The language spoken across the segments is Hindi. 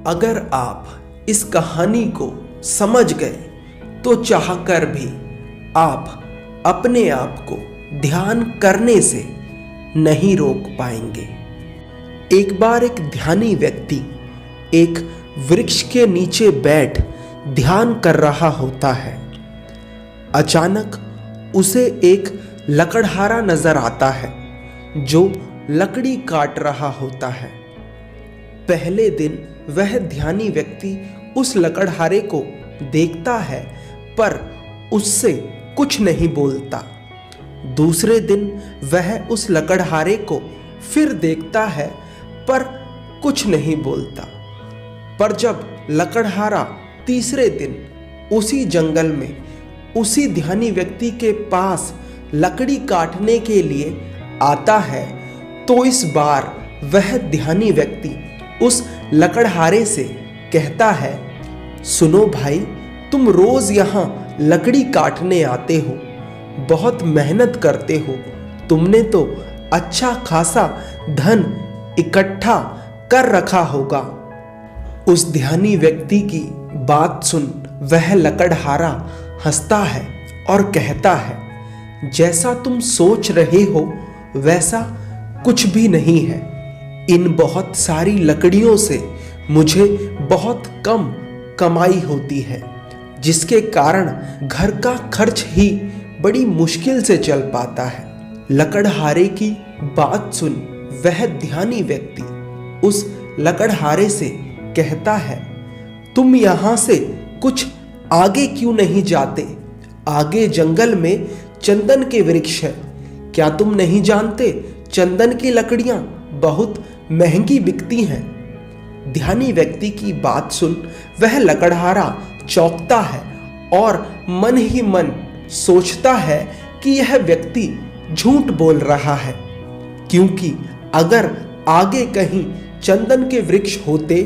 अगर आप इस कहानी को समझ गए तो चाहकर भी आप अपने आप को ध्यान करने से नहीं रोक पाएंगे। एक बार एक ध्यानी व्यक्ति एक वृक्ष के नीचे बैठ ध्यान कर रहा होता है। अचानक उसे एक लकड़हारा नजर आता है जो लकड़ी काट रहा होता है। पहले दिन वह ध्यानी व्यक्ति उस लकड़हारे को देखता है पर उससे कुछ नहीं बोलता। दूसरे दिन वह उस लकड़हारे को फिर देखता है पर कुछ नहीं बोलता। पर जब लकड़हारा तीसरे दिन उसी जंगल में उसी ध्यानी व्यक्ति के पास लकड़ी काटने के लिए आता है तो इस बार वह ध्यानी व्यक्ति उस लकड़हारे से कहता है, सुनो भाई, तुम रोज यहाँ लकड़ी काटने आते हो, बहुत मेहनत करते हो, तुमने तो अच्छा खासा धन इकट्ठा कर रखा होगा। उस ध्यानी व्यक्ति की बात सुन वह लकड़हारा हंसता है और कहता है, जैसा तुम सोच रहे हो वैसा कुछ भी नहीं है। इन बहुत सारी लकड़ियों से मुझे बहुत कम कमाई होती है, जिसके कारण घर का खर्च ही बड़ी मुश्किल से चल पाता है। लकड़हारे की बात सुन वह ध्यानी व्यक्ति उस लकड़हारे से कहता है, तुम यहाँ से कुछ आगे क्यों नहीं जाते? आगे जंगल में चंदन के वृक्ष है। क्या तुम नहीं जानते चंदन की लकड़ियां बहुत महंगी बिकती हैं? ध्यानी व्यक्ति की बात सुन वह लकड़हारा चौंकता है और मन ही मन सोचता है कि यह व्यक्ति झूठ बोल रहा है, क्योंकि अगर आगे कहीं चंदन के वृक्ष होते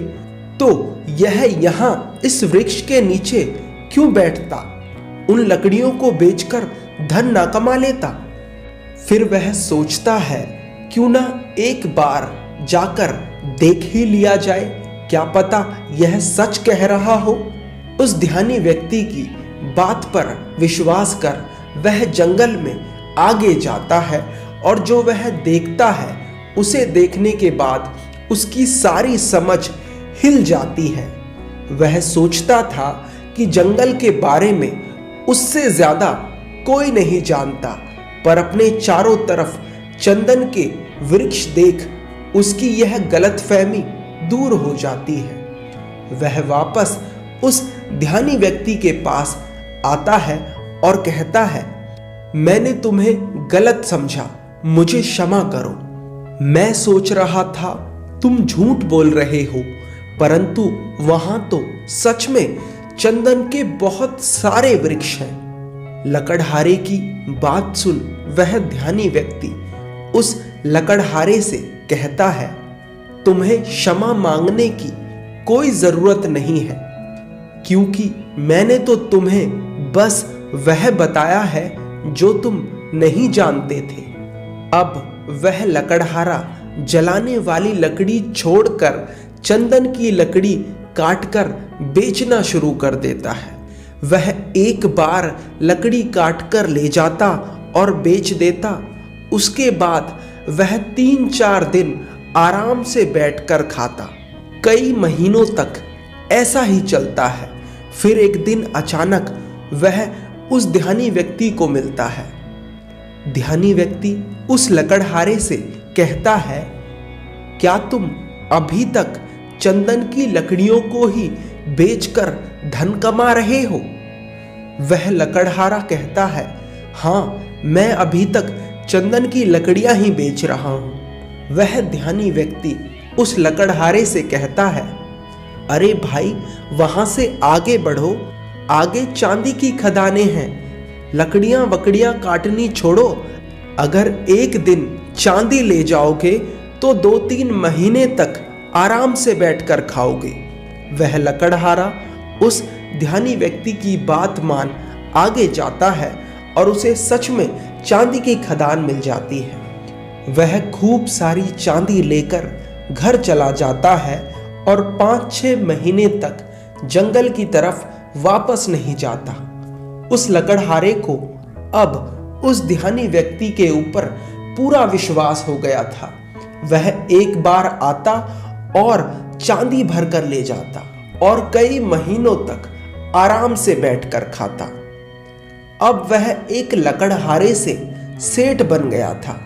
तो यह यहाँ इस वृक्ष के नीचे क्यों बैठता, उन लकड़ियों को बेचकर धन ना कमा लेता। फिर वह सोचता है, क्यों ना एक बार जाकर देख ही लिया जाए, क्या पता यह सच कह रहा हो। उस ध्यानी व्यक्ति की बात पर विश्वास कर वह जंगल में आगे जाता है और जो वह देखता है उसे देखने के बाद उसकी सारी समझ हिल जाती है। वह सोचता था कि जंगल के बारे में उससे ज्यादा कोई नहीं जानता, पर अपने चारों तरफ चंदन के वृक्ष देख उसकी यह गलतफहमी दूर हो जाती है। वह वापस उस ध्यानी व्यक्ति के पास आता है और कहता है, मैंने तुम्हें गलत समझा, मुझे क्षमा करो। मैं सोच रहा था तुम झूठ बोल रहे हो, परंतु वहां तो सच में चंदन के बहुत सारे वृक्ष हैं। लकड़हारे की बात सुन वह ध्यानी व्यक्ति उस लकड़हारे से कहता है, तुम्हें क्षमा मांगने की कोई जरूरत नहीं है, क्योंकि मैंने तो तुम्हें बस वह बताया है जो तुम नहीं जानते थे। अब वह लकड़हारा जलाने वाली लकड़ी छोड़कर चंदन की लकड़ी काटकर बेचना शुरू कर देता है। वह एक बार लकड़ी काटकर ले जाता और बेच देता। उसके बाद वह 3-4 दिन आराम से बैठकर खाता। कई महीनों तक ऐसा ही चलता है। फिर एक दिन अचानक वह उस ध्यानी व्यक्ति को मिलता है। ध्यानी व्यक्ति उस लकड़हारे से कहता है, क्या तुम अभी तक चंदन की लकड़ियों को ही बेचकर धन कमा रहे हो? वह लकड़हारा कहता है, हाँ, मैं अभी तक चंदन की लकड़ियां ही बेच रहा हूं। वह ध्यानी व्यक्ति उस लकड़हारे से कहता है, अरे भाई, वहां से आगे बढ़ो, आगे चांदी की खदानें हैं। लकड़ियां वकड़ियां काटनी छोड़ो। अगर एक दिन चांदी ले जाओगे तो 2-3 महीने तक आराम से बैठकर खाओगे। वह लकड़हारा उस ध्यानी व्यक्ति की बात मान आगे जाता है और उसे सच में चांदी की खदान मिल जाती है। वह खूब सारी चांदी लेकर घर चला जाता है और 5-6 महीने तक जंगल की तरफ वापस नहीं जाता। उस लकड़हारे को अब उस ध्यानी व्यक्ति के ऊपर पूरा विश्वास हो गया था। वह एक बार आता और चांदी भर कर ले जाता और कई महीनों तक आराम से बैठकर खाता। अब वह एक लकड़हारे से सेठ बन गया था।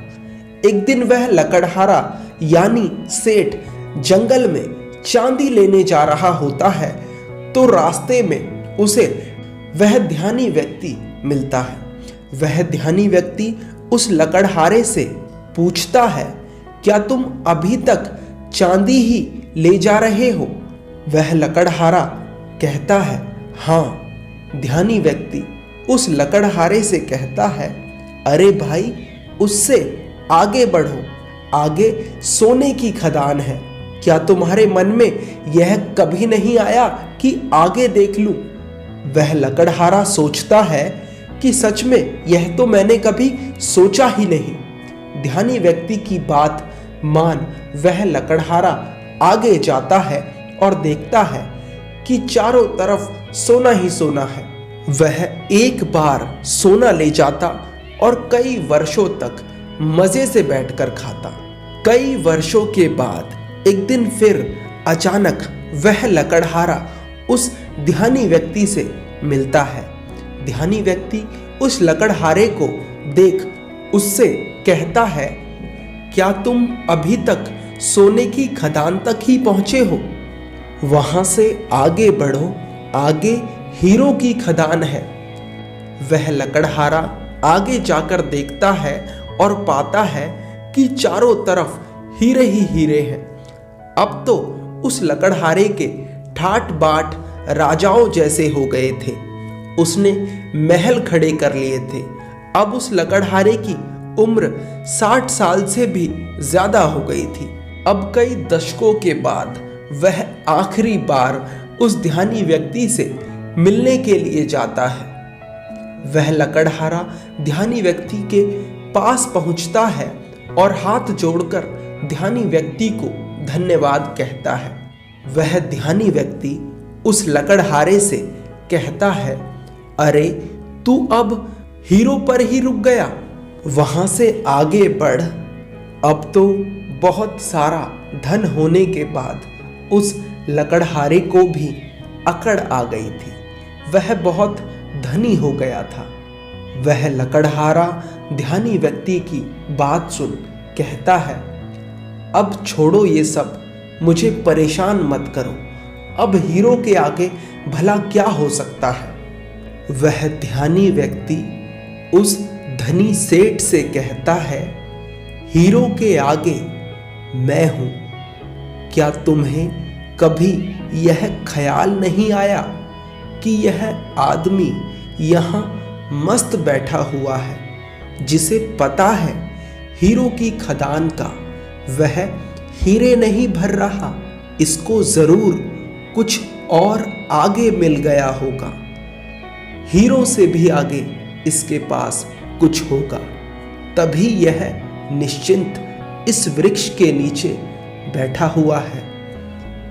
एक दिन वह लकड़हारा यानी सेठ जंगल में चांदी लेने जा रहा होता है तो रास्ते में उसे वह ध्यानी व्यक्ति मिलता है। वह ध्यानी व्यक्ति उस लकड़हारे से पूछता है, क्या तुम अभी तक चांदी ही ले जा रहे हो? वह लकड़हारा कहता है, हाँ। ध्यानी व्यक्ति उस लकड़हारे से कहता है, अरे भाई, उससे आगे बढ़ो, आगे सोने की खदान है। क्या तुम्हारे मन में यह कभी नहीं आया कि आगे देख लूं? वह लकड़हारा सोचता है कि सच में यह तो मैंने कभी सोचा ही नहीं। ध्यानी व्यक्ति की बात मान वह लकड़हारा आगे जाता है और देखता है कि चारों तरफ सोना ही सोना है। वह एक बार सोना ले जाता और कई वर्षों तक मजे से बैठकर खाता। कई वर्षों के बाद एक दिन फिर अचानक वह लकड़हारा उस ध्यानी व्यक्ति से मिलता है। ध्यानी व्यक्ति उस लकड़हारे को देख उससे कहता है, क्या तुम अभी तक सोने की खदान तक ही पहुंचे हो? वहां से आगे बढ़ो, आगे हीरो की खदान है। वह लकड़हारा आगे जाकर देखता है और पाता है कि चारों तरफ हीरे ही हीरे हैं। अब तो उस लकड़हारे के ठाट बाट राजाओं जैसे हो गए थे। उसने महल खड़े कर लिए थे। अब उस लकड़हारे की उम्र 60 साल से भी ज्यादा हो गई थी। अब कई दशकों के बाद वह आखिरी बार उस ध्यानी व्यक्ति से मिलने के लिए जाता है। वह लकड़हारा ध्यानी व्यक्ति के पास पहुंचता है और हाथ जोड़कर ध्यानी व्यक्ति को धन्यवाद कहता है। वह ध्यानी व्यक्ति उस लकड़हारे से कहता है, अरे तू अब हीरो पर ही रुक गया, वहां से आगे बढ़। अब तो बहुत सारा धन होने के बाद उस लकड़हारे को भी अकड़ आ गई थी। वह बहुत धनी हो गया था। वह लकड़हारा ध्यानी व्यक्ति की बात सुन कहता है, अब छोड़ो ये सब, मुझे परेशान मत करो। अब हीरो के आगे भला क्या हो सकता है? वह ध्यानी व्यक्ति उस धनी सेठ से कहता है, हीरो के आगे मैं हूं। क्या तुम्हें कभी यह ख्याल नहीं आया कि यह आदमी यहां मस्त बैठा हुआ है, जिसे पता है हीरो की खदान का वह हीरे नहीं भर रहा, इसको जरूर कुछ और आगे मिल गया होगा। हीरो से भी आगे इसके पास कुछ होगा, तभी यह निश्चिंत इस वृक्ष के नीचे बैठा हुआ है।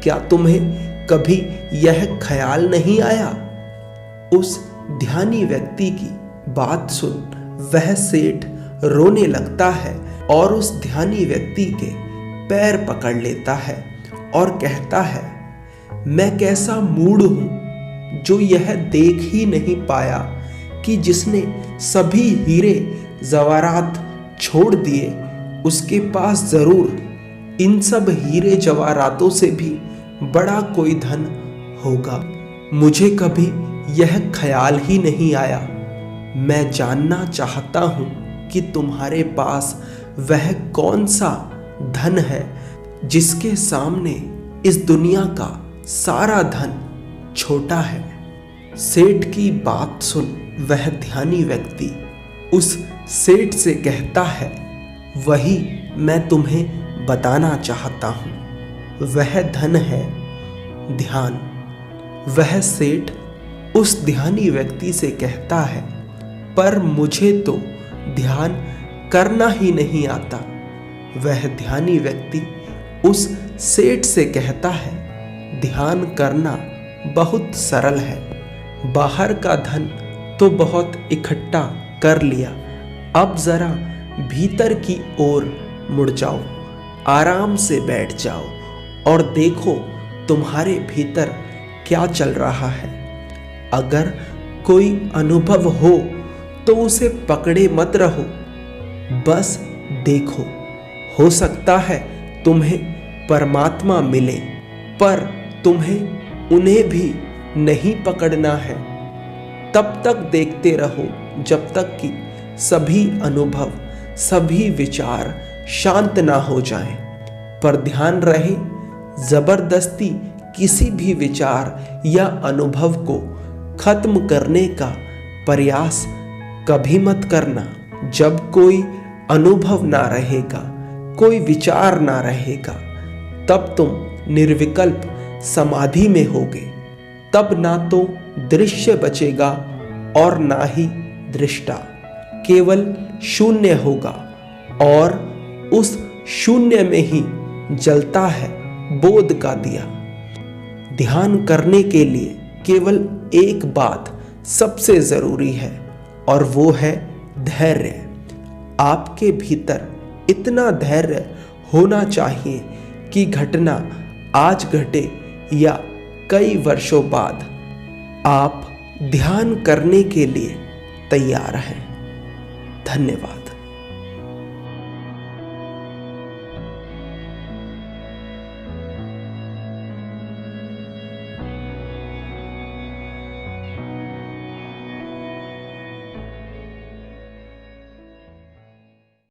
क्या तुम्हें कभी यह ख्याल नहीं आया? उस ध्यानी व्यक्ति की बात सुन वह सेठ रोने लगता है और उस ध्यानी व्यक्ति के पैर पकड़ लेता है और कहता है, मैं कैसा मूढ़ हूं जो यह देख ही नहीं पाया कि जिसने सभी हीरे जवाहरात छोड़ दिए उसके पास जरूर इन सब हीरे जवाहरातों से भी बड़ा कोई धन होगा। मुझे कभी यह ख्याल ही नहीं आया। मैं जानना चाहता हूं कि तुम्हारे पास वह कौन सा धन है जिसके सामने इस दुनिया का सारा धन छोटा है। सेठ की बात सुन वह ध्यानी व्यक्ति उस सेठ से कहता है, वही मैं तुम्हें बताना चाहता हूं। वह धन है ध्यान। वह सेठ उस ध्यानी व्यक्ति से कहता है, पर मुझे तो ध्यान करना ही नहीं आता। वह ध्यानी व्यक्ति उस सेठ से कहता है, ध्यान करना बहुत सरल है। बाहर का धन तो बहुत इकट्ठा कर लिया, अब जरा भीतर की ओर मुड़ जाओ, आराम से बैठ जाओ और देखो तुम्हारे भीतर क्या चल रहा है। अगर कोई अनुभव हो तो उसे पकड़े मत रहो, बस देखो। हो सकता है तुम्हें परमात्मा मिले, पर तुम्हें उन्हें भी नहीं पकड़ना है। तब तक देखते रहो जब तक कि सभी अनुभव, सभी विचार शांत ना हो जाएं। पर ध्यान रहे, जबरदस्ती किसी भी विचार या अनुभव को खत्म करने का प्रयास कभी मत करना। जब कोई अनुभव ना रहेगा, कोई विचार ना रहेगा, तब तुम निर्विकल्प समाधि में होगे। तब ना तो दृश्य बचेगा और ना ही दृष्टा, केवल शून्य होगा और उस शून्य में ही जलता है बोध का दिया। ध्यान करने के लिए केवल एक बात सबसे जरूरी है और वो है धैर्य। आपके भीतर इतना धैर्य होना चाहिए कि घटना आज घटे या कई वर्षों बाद, आप ध्यान करने के लिए तैयार हैं। धन्यवाद।